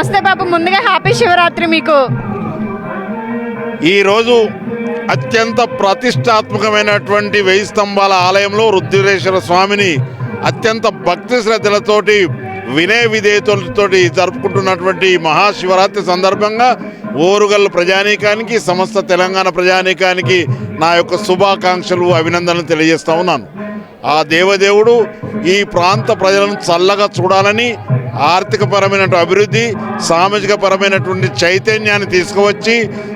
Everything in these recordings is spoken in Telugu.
నమస్తే బాబు, ముందుగా హ్యాపీ శివరాత్రి మీకు. ఈరోజు అత్యంత ప్రతిష్టాత్మకమైనటువంటి 1000 స్తంభాల ఆలయంలో రుద్రేశ్వర స్వామిని అత్యంత భక్తి శ్రద్ధలతోటి వినయ విధేయతలతోటి జరుపుకుంటున్నటువంటి మహాశివరాత్రి సందర్భంగా ఓరుగల్లు ప్రజానీకానికి, సమస్త తెలంగాణ ప్రజానీకానికి నా యొక్క శుభాకాంక్షలు, అభినందనలు తెలియజేస్తా ఉన్నాను. ఆ దేవదేవుడు ఈ ప్రాంత ప్రజలను చల్లగా చూడాలని, ఆర్థికపరమైన అభివృద్ధి, సామాజిక పరమైనటువంటి చైతన్యాన్ని తీసుకువచ్చి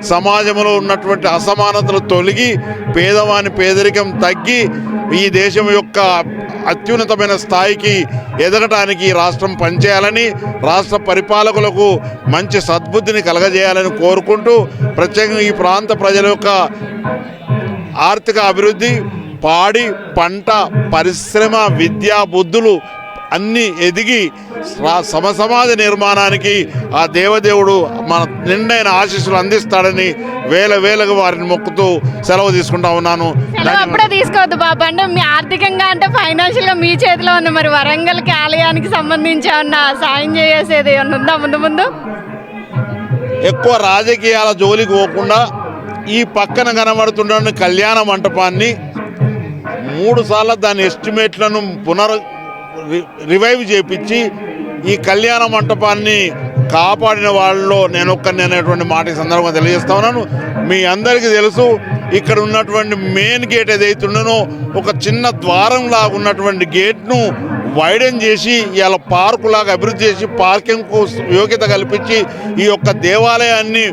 సమాజంలో ఉన్నటువంటి అసమానతలు తొలగి పేదవాని పేదరికం తగ్గి ఈ దేశం యొక్క అత్యున్నతమైన స్థాయికి ఎదగటానికి రాష్ట్రం పనిచేయాలని, రాష్ట్ర పరిపాలకులకు మంచి సద్బుద్ధిని కలగజేయాలని కోరుకుంటూ, ప్రత్యేకంగా ఈ ప్రాంత ప్రజల యొక్క ఆర్థిక అభివృద్ధి, పాడి పంట, పరిశ్రమ, విద్యా బుద్ధులు అన్నీ ఎదిగి సమసమాజ నిర్మాణానికి ఆ దేవదేవుడు మన నిండైన ఆశీస్సులు అందిస్తాడని వేలకు వారిని మొక్కుతూ సెలవు తీసుకుంటా ఉన్నాను. అప్పుడే తీసుకోవద్దు బాబు, అంటే మీ ఆర్థికంగా అంటే ఫైనాన్షియల్గా మీ చేతిలో ఉంది. మరి వరంగల్కి ఆలయానికి సంబంధించి ఏమన్నా సాయం చేసేది ఏమన్నా ఉందా ముందు? ఎక్కువ రాజకీయాల జోలికి పోకుండా ఈ పక్కన కనబడుతున్న కళ్యాణ మంటపాన్ని 3 సార్లు దాని ఎస్టిమేట్లను రివైవ్ చేపించి ఈ కళ్యాణ మంటపాన్ని కాపాడిన వాళ్ళలో నేను ఒక్కరిని అనేటువంటి మాట ఈ సందర్భంగా తెలియజేస్తా ఉన్నాను. మీ అందరికీ తెలుసు, ఇక్కడ ఉన్నటువంటి మెయిన్ గేట్ ఏదైతుండనో ఒక చిన్న ద్వారం లాగా ఉన్నటువంటి గేట్ను వైడెన్ చేసి ఇలా పార్కు లాగా అభివృద్ధి చేసి పార్కింగ్కు యోగ్యత కల్పించి ఈ యొక్క దేవాలయాన్ని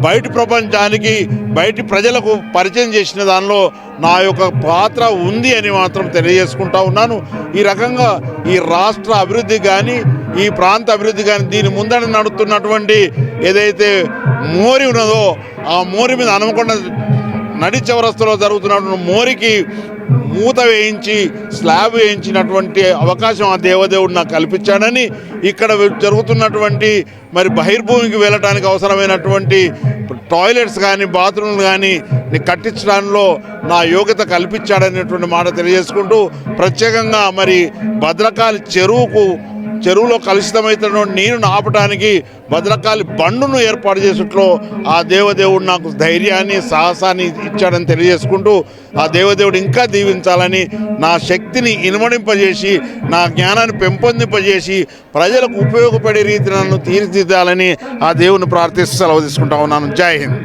బయటి ప్రపంచానికి, బయటి ప్రజలకు పరిచయం చేసిన దానిలో నా యొక్క పాత్ర ఉంది అని మాత్రం తెలియజేసుకుంటా ఉన్నాను. ఈ రకంగా ఈ రాష్ట్ర అభివృద్ధి కానీ, ఈ ప్రాంత అభివృద్ధి కానీ, దీని ముందర నడుస్తున్నటువంటి ఏదైతే మోరి ఉన్నదో ఆ మోరి మీద హనుమకొండ నడి చౌరస్తాలో జరుగుతున్నటువంటి మోరికి మూత వేయించి స్లాబ్ వేయించినటువంటి అవకాశం ఆ దేవదేవుడు నాకు కల్పించాడని, ఇక్కడ జరుగుతున్నటువంటి మరి బహిర్భూమికి వెళ్ళడానికి అవసరమైనటువంటి టాయిలెట్స్ కానీ, బాత్రూమ్లు కానీ కట్టించడంలో నా యోగ్యత కల్పించాడనేటువంటి మాట తెలియజేసుకుంటూ, ప్రత్యేకంగా మరి భద్రకాళి చెరువులో కలుషితమైనటువంటి నీరును ఆపడానికి భద్రకాళి బండును ఏర్పాటు చేసేట్లో ఆ దేవదేవుడు నాకు ధైర్యాన్ని, సాహసాన్ని ఇచ్చాడని తెలియజేసుకుంటూ, ఆ దేవదేవుడు ఇంకా దీవించాలని, నా శక్తిని ఇనుమడింపజేసి, నా జ్ఞానాన్ని పెంపొందింపజేసి ప్రజలకు ఉపయోగపడే రీతి నన్ను తీర్చిదిద్దాలని ఆ దేవుని ప్రార్థిస్తూ సెలవు తీసుకుంటా ఉన్నాను. జై హింద్.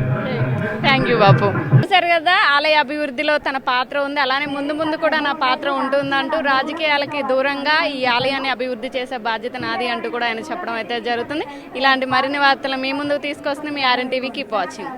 థ్యాంక్ యూ బాపు. చూసారు కదా, ఆలయ అభివృద్ధిలో తన పాత్ర ఉంది, అలానే ముందు కూడా నా పాత్ర ఉంటుందంటూ రాజకీయాలకి దూరంగా ఈ ఆలయాన్ని అభివృద్ధి చేసే బాధ్యత నాది అంటూ కూడా ఆయన చెప్పడం అయితే జరుగుతుంది. ఇలాంటి మరిన్ని వార్తలు మీ ముందుకు తీసుకొస్తుంది మీ RN TV. Keep watching.